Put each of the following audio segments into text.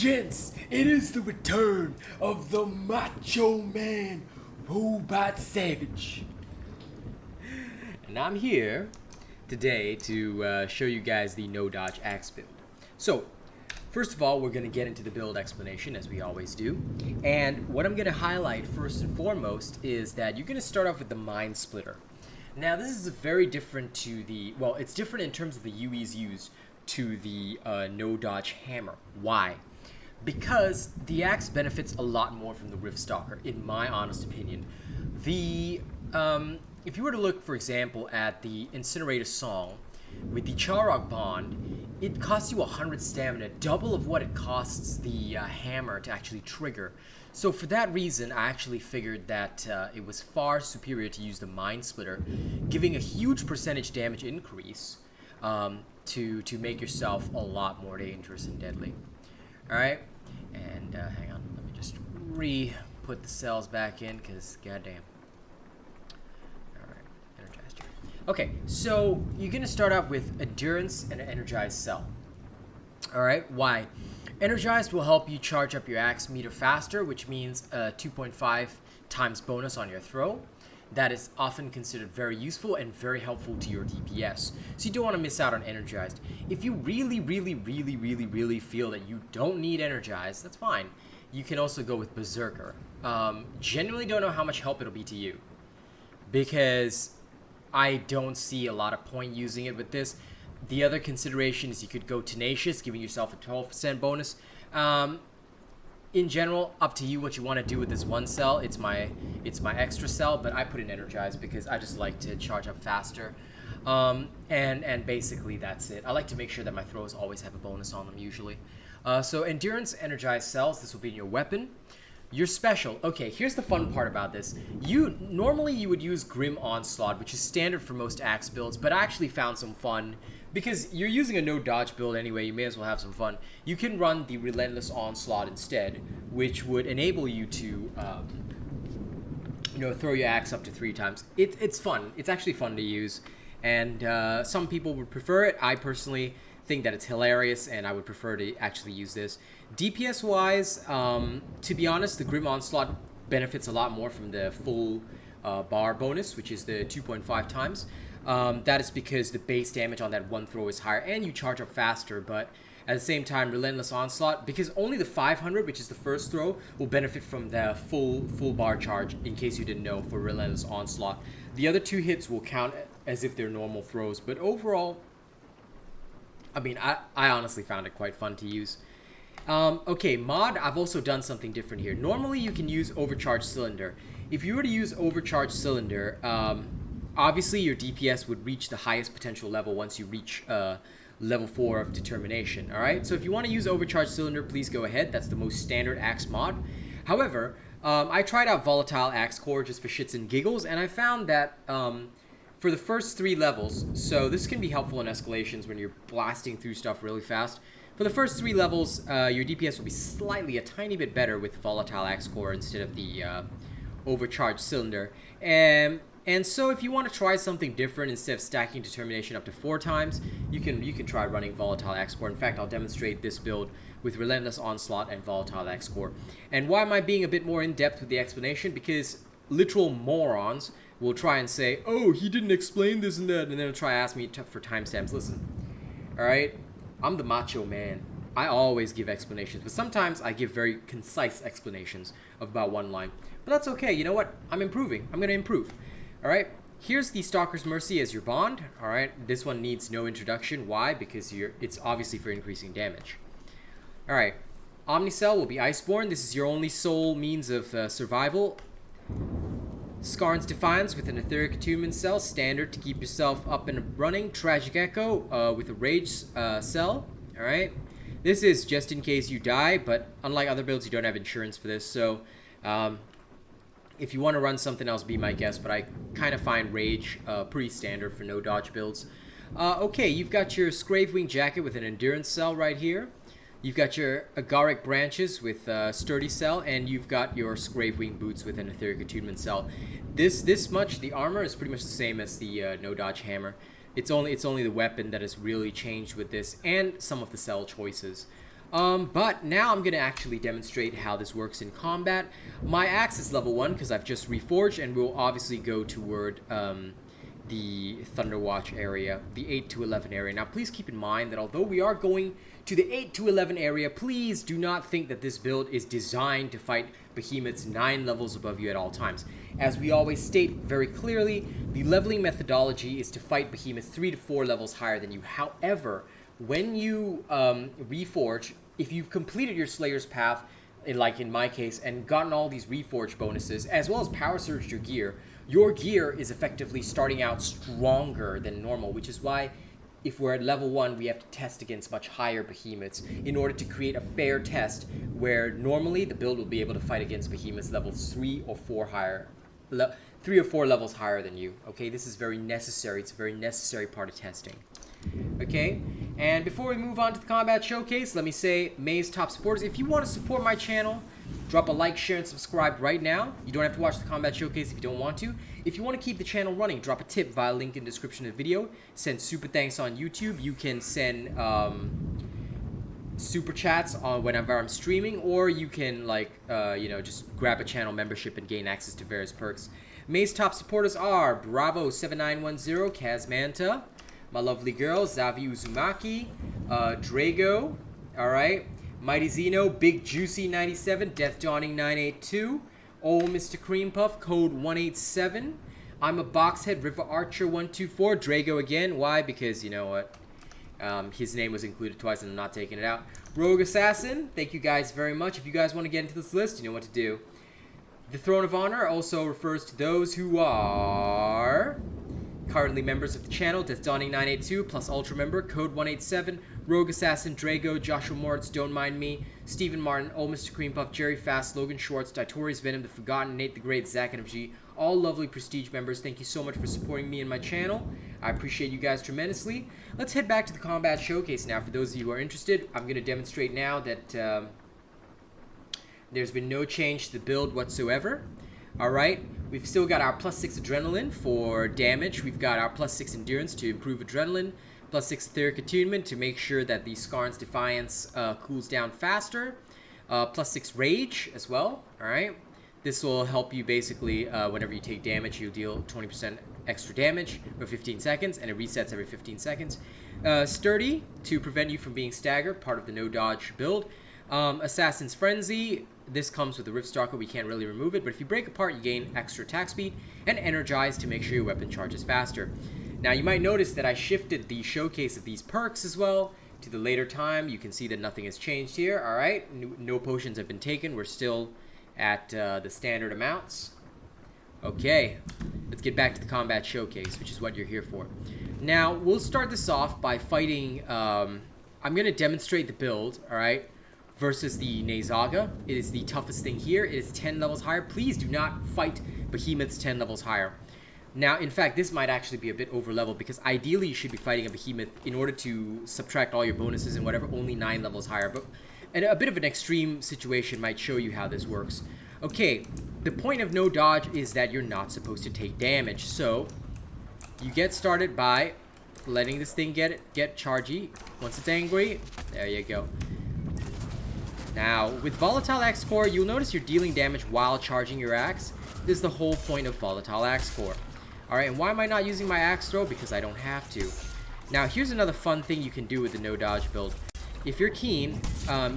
Gents, it is the return of the Macho Man, Robot Savage. And I'm here today to show you guys the no dodge axe build. So, first of all, we're going to get into the build explanation as we always do. And what I'm going to highlight first and foremost is that you're going to start off with the Mind Splitter. Now, this is very different to the, well, it's different in terms of the UEs used to the no dodge hammer. Why? Because the axe benefits a lot more from the Rift Stalker, in my honest opinion. The if you were to look, for example, at the Incinerator Song with the Charog Bond, it costs you 100 stamina, double of what it costs the hammer to actually trigger. So for that reason, I actually figured that it was far superior to use the Mind Splitter, giving a huge percentage damage increase to make yourself a lot more dangerous and deadly. Alright, and hang on, let me just put the cells back in, because goddamn. Alright, energized here. Okay, so you're going to start off with Endurance and an Energized Cell. Alright, why? Energized will help you charge up your axe meter faster, which means a 2.5 times bonus on your throw. That is often considered very useful and very helpful to your DPS. So you don't want to miss out on Energized. If you really feel that you don't need Energized, that's fine. You can also go with Berserker. Genuinely don't know how much help it'll be to you, because I don't see a lot of point using it with this. The other consideration is you could go Tenacious, giving yourself a 12% bonus. In general, up to you what you want to do with this one cell. It's my extra cell, but I put in Energized because I just like to charge up faster. And basically that's it. I like to make sure that my throws always have a bonus on them usually. So Endurance, Energized cells, this will be in your weapon. Your special. Okay, here's the fun part about this. Normally you would use Grim Onslaught, which is standard for most axe builds, but I actually found some fun. Because you're using a no-dodge build anyway, you may as well have some fun. You can run the Relentless Onslaught instead, which would enable you to, throw your axe up to 3 times. It's fun. It's actually fun to use, and some people would prefer it. I personally think that it's hilarious, and I would prefer to actually use this. DPS-wise, to be honest, the Grim Onslaught benefits a lot more from the full bar bonus, which is the 2.5 times. That is because the base damage on that one throw is higher and you charge up faster, but at the same time, Relentless Onslaught, because only the 500, which is the first throw, will benefit from the full bar charge, in case you didn't know, for Relentless Onslaught. The other 2 hits will count as if they're normal throws, but overall, I mean, I honestly found it quite fun to use. Okay, mod, I've also done something different here. Normally, you can use Overcharged Cylinder. If you were to use Overcharged Cylinder, obviously, your DPS would reach the highest potential level once you reach level 4 of Determination, alright? So if you want to use Overcharged Cylinder, please go ahead. That's the most standard axe mod. However, I tried out Volatile Axe Core just for shits and giggles, and I found that for the first 3 levels, so this can be helpful in escalations when you're blasting through stuff really fast. For the first 3 levels, your DPS will be slightly, a tiny bit better with Volatile Axe Core instead of the Overcharged Cylinder. And so if you want to try something different, instead of stacking Determination up to 4 times, you can try running Volatile Axe Core. In fact, I'll demonstrate this build with Relentless Onslaught and Volatile Axe Core. And why am I being a bit more in-depth with the explanation? Because literal morons will try and say, oh, he didn't explain this and that, and then they'll try to ask me for timestamps. Listen, alright? I'm the Macho Man. I always give explanations, but sometimes I give very concise explanations of about 1 line. But that's okay, you know what? I'm improving. I'm going to improve. Alright, here's the Stalker's Mercy as your bond. Alright, this one needs no introduction. Why? Because it's obviously for increasing damage. Alright, Omnicell will be Iceborne. This is your only sole means of survival. Skarn's Defiance with an Etheric Attunement cell, standard to keep yourself up and running. Tragic Echo with a Rage cell. Alright, this is just in case you die, but unlike other builds, you don't have insurance for this, so if you want to run something else, be my guest, but I kind of find Rage pretty standard for no-dodge builds. Okay, you've got your Scravewing Jacket with an Endurance cell right here. You've got your Agaric Branches with Sturdy cell, and you've got your Scravewing Boots with an Etheric Attunement cell. This much, the armor is pretty much the same as the no-dodge hammer. It's only the weapon that has really changed with this, and some of the cell choices. But now I'm going to actually demonstrate how this works in combat. My axe is level 1 because I've just reforged, and we'll obviously go toward the Thunderwatch area, the 8 to 11 area. Now please keep in mind that although we are going to the 8 to 11 area, please do not think that this build is designed to fight behemoths 9 levels above you at all times. As we always state very clearly, the leveling methodology is to fight behemoths 3 to 4 levels higher than you. However, when you reforge, if you've completed your Slayer's Path, like in my case, and gotten all these reforge bonuses, as well as power surged your gear is effectively starting out stronger than normal, which is why if we're at level 1, we have to test against much higher behemoths in order to create a fair test where normally the build will be able to fight against behemoths levels 3 or 4 levels higher than you. Okay, this is very necessary. It's a very necessary part of testing. Okay, and before we move on to the combat showcase, let me say, May's top supporters, if you want to support my channel, drop a like, share, and subscribe right now. You don't have to watch the combat showcase if you don't want to. If you want to keep the channel running, drop a tip via link in the description of the video. Send super thanks on YouTube. You can send super chats on whenever I'm streaming, or you can just grab a channel membership and gain access to various perks. May's top supporters are Bravo7910, Kazmanta, my lovely girl, Zavi Uzumaki, Drago, alright, Mighty Zeno, Big Juicy 97, Death Dawning 982, Old Mr. Cream Puff, code 187, I'm a Boxhead, River Archer 124, Drago again, why? Because, you know what, his name was included twice and I'm not taking it out. Rogue Assassin, thank you guys very much. If you guys want to get into this list, you know what to do. The Throne of Honor also refers to those who are currently members of the channel, Death Dawning 982, plus Ultra member, code 187, Rogue Assassin, Drago, Joshua Moritz, Don't Mind Me, Stephen Martin, Old Mr. Cream Puff, Jerry Fast, Logan Schwartz, Ditorius Venom, The Forgotten, Nate the Great, Zach NFG, all lovely Prestige members. Thank you so much for supporting me and my channel. I appreciate you guys tremendously. Let's head back to the combat showcase now. For those of you who are interested, I'm going to demonstrate now that there's been no change to the build whatsoever. Alright, we've still got our plus 6 adrenaline for damage. We've got our plus 6 endurance to improve adrenaline. Plus 6 etheric attunement to make sure that the Skarn's Defiance cools down faster. Plus 6 rage as well. Alright, this will help you basically whenever you take damage, you'll deal 20% extra damage for 15 seconds, and it resets every 15 seconds. Sturdy to prevent you from being staggered, part of the no dodge build. Assassin's Frenzy. This comes with the Rift Stalker, we can't really remove it, but if you break apart, you gain extra attack speed, and Energize to make sure your weapon charges faster. Now, you might notice that I shifted the showcase of these perks as well to the later time. You can see that nothing has changed here, alright? No potions have been taken, we're still at the standard amounts. Okay, let's get back to the combat showcase, which is what you're here for. Now, we'll start this off by fighting, I'm going to demonstrate the build, alright? Versus the Nezaga. It is the toughest thing here. It is 10 levels higher. Please do not fight behemoths 10 levels higher. Now, in fact, this might actually be a bit over level because ideally you should be fighting a behemoth in order to subtract all your bonuses and whatever, only 9 levels higher. But and a bit of an extreme situation might show you how this works. Okay, the point of no dodge is that you're not supposed to take damage. So, you get started by letting this thing get chargy. Once it's angry, there you go. Now, with Volatile Axe Core, you'll notice you're dealing damage while charging your axe. This is the whole point of Volatile Axe Core. Alright, and why am I not using my axe throw? Because I don't have to. Now, here's another fun thing you can do with the no dodge build. If you're keen,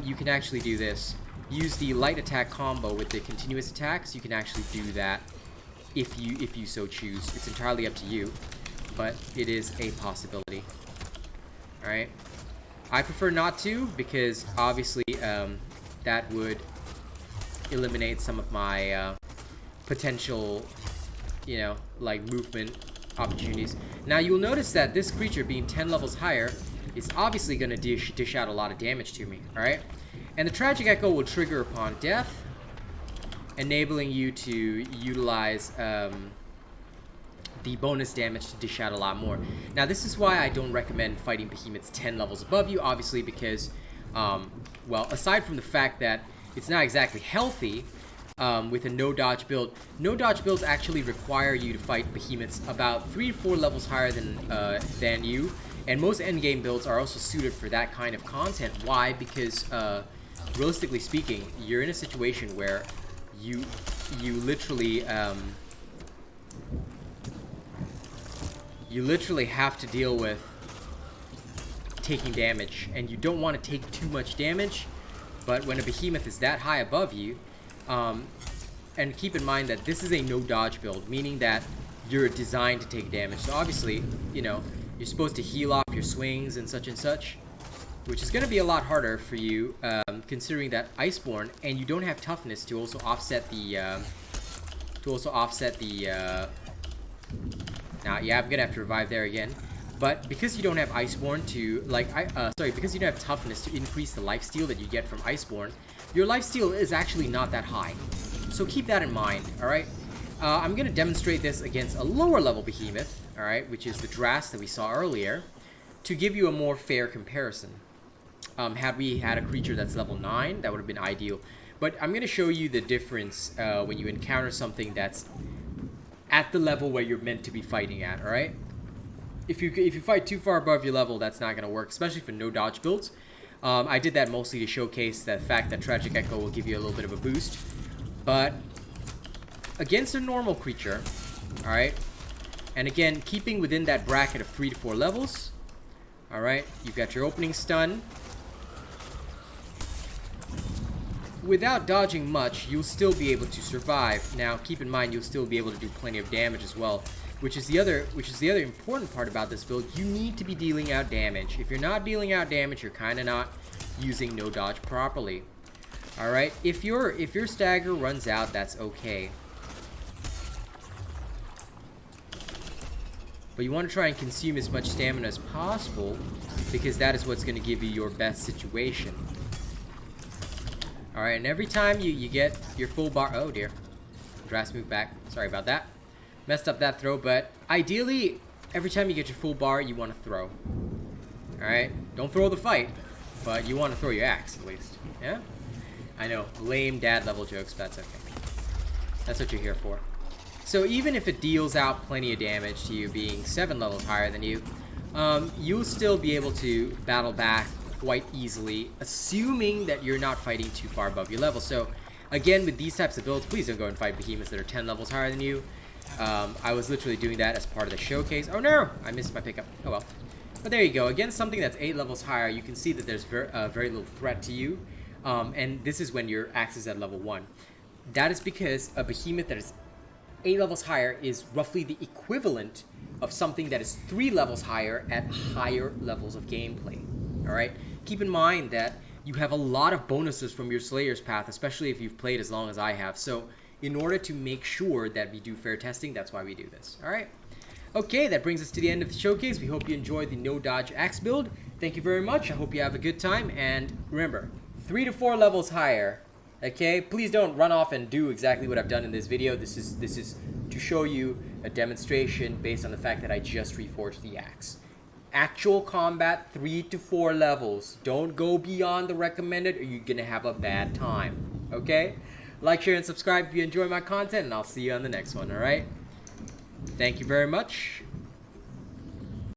you can actually do this. Use the light attack combo with the continuous attacks. You can actually do that if you so choose. It's entirely up to you, but it is a possibility. Alright. I prefer not to because obviously that would eliminate some of my potential, you know, like movement opportunities. Now you'll notice that this creature being 10 levels higher is obviously going to dish out a lot of damage to me, alright? And the Tragic Echo will trigger upon death, enabling you to utilize the bonus damage to dish out a lot more. Now this is why I don't recommend fighting behemoths 10 levels above you, obviously because, well, aside from the fact that it's not exactly healthy with a no dodge build builds actually require you to fight behemoths about 3 to 4 levels higher than you And most endgame builds are also suited for that kind of content. Why? Because realistically speaking, you're in a situation where you literally have to deal with taking damage, and you don't want to take too much damage. But when a behemoth is that high above you, and keep in mind that this is a no dodge build, meaning that you're designed to take damage. So obviously, you know, you're supposed to heal off your swings and such, which is going to be a lot harder for you, considering that Iceborne, and you don't have toughness to also offset the now, yeah, I'm gonna have to revive there again. But because you don't have Iceborne to, like, because you don't have toughness to increase the lifesteal that you get from Iceborne, your lifesteal is actually not that high. So keep that in mind, alright? I'm gonna demonstrate this against a lower level behemoth, alright, which is the Drast that we saw earlier, to give you a more fair comparison. Had we had a creature that's level 9, that would have been ideal. But I'm gonna show you the difference when you encounter something that's at the level where you're meant to be fighting at, alright? If you fight too far above your level, that's not going to work, especially for no dodge builds. I did that mostly to showcase the fact that Tragic Echo will give you a little bit of a boost. But against a normal creature, alright, and again, keeping within that bracket of 3 to 4 levels, alright, you've got your opening stun. Without dodging much, you'll still be able to survive. Now, keep in mind, you'll still be able to do plenty of damage as well, which is the other important part about this build. You need to be dealing out damage. If you're not dealing out damage, you're kind of not using no dodge properly. All right, if your stagger runs out, that's okay. But you want to try and consume as much stamina as possible, because that is what's going to give you your best situation. Alright, and every time you get your full bar... Oh dear. Drast moved back. Sorry about that. Messed up that throw, but ideally, every time you get your full bar, you want to throw. Alright? Don't throw the fight, but you want to throw your axe, at least. Yeah? I know. Lame dad level jokes, but that's okay. That's what you're here for. So even if it deals out plenty of damage to you being 7 levels higher than you, you'll still be able to battle back quite easily, assuming that you're not fighting too far above your level. So again, with these types of builds, please don't go and fight behemoths that are 10 levels higher than you. I was literally doing that as part of the showcase. Oh no, I missed my pickup. Oh well. But there you go. Against something that's 8 levels higher, you can see that there's very little threat to you. And this is when your axe is at level 1. That is because a behemoth that is 8 levels higher is roughly the equivalent of something that is 3 levels higher at higher levels of gameplay. Alright? Keep in mind that you have a lot of bonuses from your Slayer's Path, especially if you've played as long as I have. So, in order to make sure that we do fair testing, that's why we do this. Alright? Okay, that brings us to the end of the showcase. We hope you enjoyed the no dodge axe build. Thank you very much. I hope you have a good time. And remember, 3 to 4 levels higher. Okay? Please don't run off and do exactly what I've done in this video. This is to show you a demonstration based on the fact that I just reforged the axe. Actual combat, 3 to 4 levels. Don't go beyond the recommended or you're gonna have a bad time. Okay? Like, share, and subscribe if you enjoy my content, and I'll see you on the next one, alright? Thank you very much.